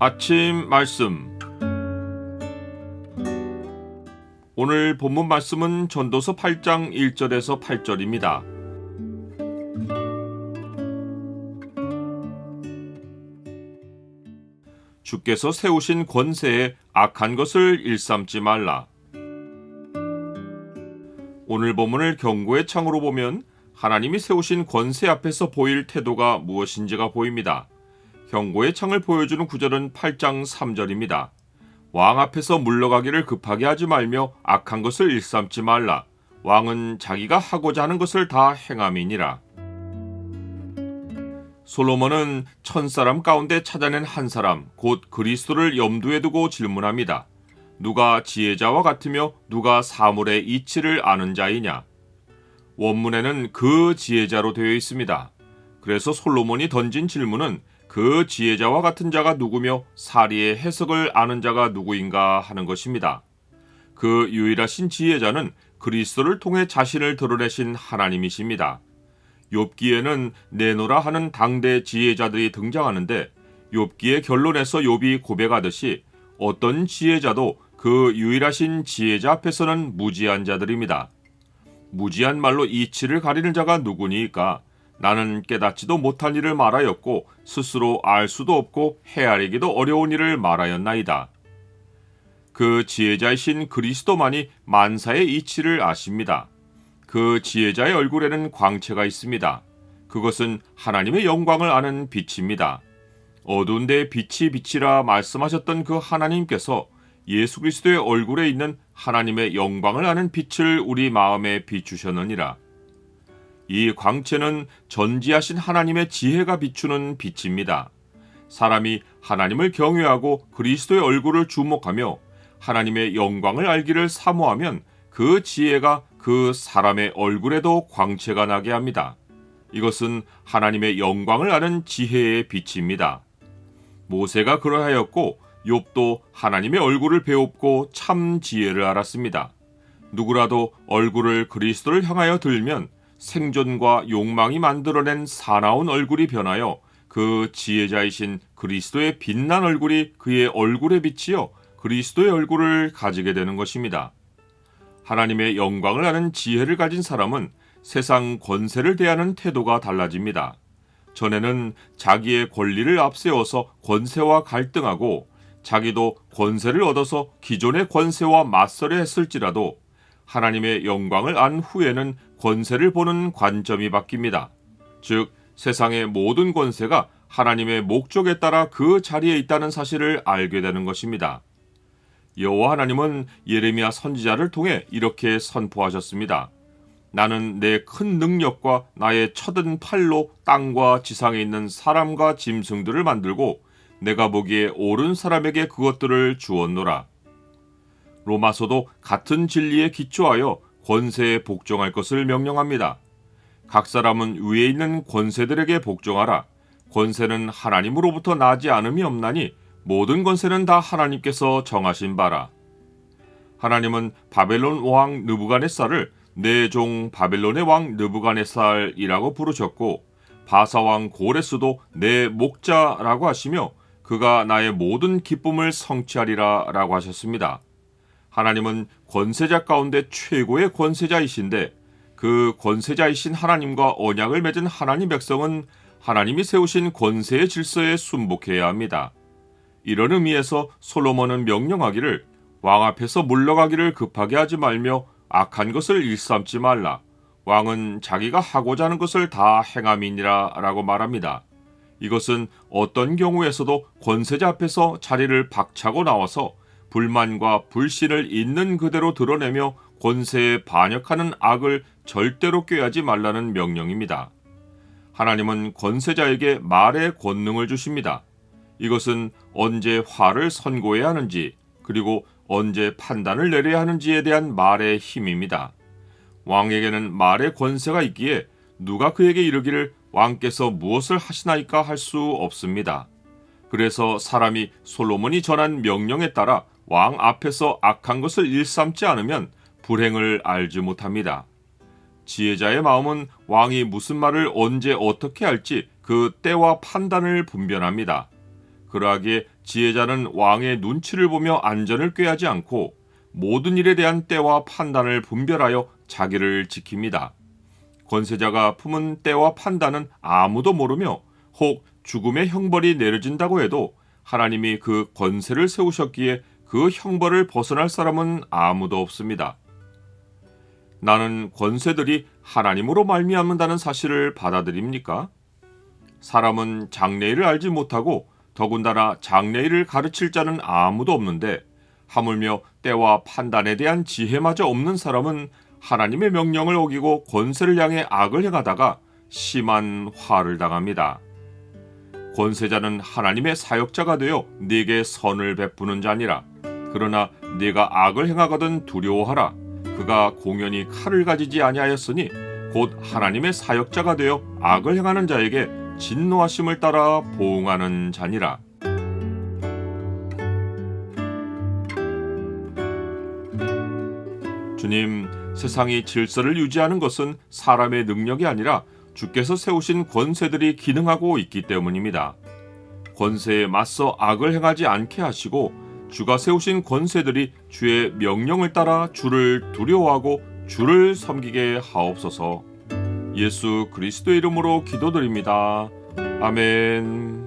아침 말씀. 오늘 본문 말씀은 전도서 8장 1절에서 8절입니다. 주께서 세우신 권세에 악한 것을 일삼지 말라. 오늘 본문을 경고의 창으로 보면 하나님이 세우신 권세 앞에서 보일 태도가 무엇인지가 보입니다. 경고의 창을 보여주는 구절은 8장 3절입니다. 왕 앞에서 물러가기를 급하게 하지 말며 악한 것을 일삼지 말라. 왕은 자기가 하고자 하는 것을 다 행함이니라. 솔로몬은 천사람 가운데 찾아낸 한 사람, 곧 그리스도를 염두에 두고 질문합니다. 누가 지혜자와 같으며 누가 사물의 이치를 아는 자이냐? 원문에는 그 지혜자로 되어 있습니다. 그래서 솔로몬이 던진 질문은 그 지혜자와 같은 자가 누구며 사리의 해석을 아는 자가 누구인가 하는 것입니다. 그 유일하신 지혜자는 그리스도를 통해 자신을 드러내신 하나님이십니다. 욥기에는 내노라 하는 당대 지혜자들이 등장하는데 욥기의 결론에서 욥이 고백하듯이 어떤 지혜자도 그 유일하신 지혜자 앞에서는 무지한 자들입니다. 무지한 말로 이치를 가리는 자가 누구니까? 나는 깨닫지도 못한 일을 말하였고 스스로 알 수도 없고 헤아리기도 어려운 일을 말하였나이다. 그 지혜자이신 그리스도만이 만사의 이치를 아십니다. 그 지혜자의 얼굴에는 광채가 있습니다. 그것은 하나님의 영광을 아는 빛입니다. 어두운 데에 빛이 비치라 말씀하셨던 그 하나님께서 예수 그리스도의 얼굴에 있는 하나님의 영광을 아는 빛을 우리 마음에 비추셨느니라. 이 광채는 전지하신 하나님의 지혜가 비추는 빛입니다. 사람이 하나님을 경외하고 그리스도의 얼굴을 주목하며 하나님의 영광을 알기를 사모하면 그 지혜가 그 사람의 얼굴에도 광채가 나게 합니다. 이것은 하나님의 영광을 아는 지혜의 빛입니다. 모세가 그러하였고 욥도 하나님의 얼굴을 배웁고 참 지혜를 알았습니다. 누구라도 얼굴을 그리스도를 향하여 들면 생존과 욕망이 만들어낸 사나운 얼굴이 변하여 그 지혜자이신 그리스도의 빛난 얼굴이 그의 얼굴에 비치어 그리스도의 얼굴을 가지게 되는 것입니다. 하나님의 영광을 아는 지혜를 가진 사람은 세상 권세를 대하는 태도가 달라집니다. 전에는 자기의 권리를 앞세워서 권세와 갈등하고 자기도 권세를 얻어서 기존의 권세와 맞서려 했을지라도 하나님의 영광을 안 후에는 권세를 보는 관점이 바뀝니다. 즉, 세상의 모든 권세가 하나님의 목적에 따라 그 자리에 있다는 사실을 알게 되는 것입니다. 여호와 하나님은 예레미야 선지자를 통해 이렇게 선포하셨습니다. 나는 내 큰 능력과 나의 쳐든 팔로 땅과 지상에 있는 사람과 짐승들을 만들고 내가 보기에 옳은 사람에게 그것들을 주었노라. 로마서도 같은 진리에 기초하여 권세에 복종할 것을 명령합니다. 각 사람은 위에 있는 권세들에게 복종하라. 권세는 하나님으로부터 나지 않음이 없나니 모든 권세는 다 하나님께서 정하신 바라. 하나님은 바벨론 왕 느부갓네살을 내 종 바벨론의 왕 느부갓네살이라고 부르셨고 바사왕 고레스도 내 목자라고 하시며 그가 나의 모든 기쁨을 성취하리라 라고 하셨습니다. 하나님은 권세자 가운데 최고의 권세자이신데 그 권세자이신 하나님과 언약을 맺은 하나님 백성은 하나님이 세우신 권세의 질서에 순복해야 합니다. 이런 의미에서 솔로몬은 명령하기를 왕 앞에서 물러가기를 급하게 하지 말며 악한 것을 일삼지 말라. 왕은 자기가 하고자 하는 것을 다 행함이니라 라고 말합니다. 이것은 어떤 경우에서도 권세자 앞에서 자리를 박차고 나와서 불만과 불신을 있는 그대로 드러내며 권세에 반역하는 악을 절대로 꾀하지 말라는 명령입니다. 하나님은 권세자에게 말의 권능을 주십니다. 이것은 언제 화를 선고해야 하는지 그리고 언제 판단을 내려야 하는지에 대한 말의 힘입니다. 왕에게는 말의 권세가 있기에 누가 그에게 이르기를 왕께서 무엇을 하시나이까 할 수 없습니다. 그래서 사람이 솔로몬이 전한 명령에 따라 왕 앞에서 악한 것을 일삼지 않으면 불행을 알지 못합니다. 지혜자의 마음은 왕이 무슨 말을 언제 어떻게 할지 그 때와 판단을 분별합니다. 그러하기에 지혜자는 왕의 눈치를 보며 안전을 꾀하지 않고 모든 일에 대한 때와 판단을 분별하여 자기를 지킵니다. 권세자가 품은 때와 판단은 아무도 모르며 혹 죽음의 형벌이 내려진다고 해도 하나님이 그 권세를 세우셨기에 그 형벌을 벗어날 사람은 아무도 없습니다. 나는 권세들이 하나님으로 말미암는다는 사실을 받아들입니까? 사람은 장래일을 알지 못하고 더군다나 장래일을 가르칠 자는 아무도 없는데 하물며 때와 판단에 대한 지혜마저 없는 사람은 하나님의 명령을 어기고 권세를 향해 악을 행하다가 심한 화를 당합니다. 권세자는 하나님의 사역자가 되어 네게 선을 베푸는 자니라. 그러나 네가 악을 행하거든 두려워하라. 그가 공연히 칼을 가지지 아니하였으니 곧 하나님의 사역자가 되어 악을 행하는 자에게 진노하심을 따라 보응하는 자니라. 주님, 세상이 질서를 유지하는 것은 사람의 능력이 아니라 주께서 세우신 권세들이 기능하고 있기 때문입니다. 권세에 맞서 악을 행하지 않게 하시고 주가 세우신 권세들이 주의 명령을 따라 주를 두려워하고 주를 섬기게 하옵소서. 예수 그리스도의 이름으로 기도드립니다. 아멘.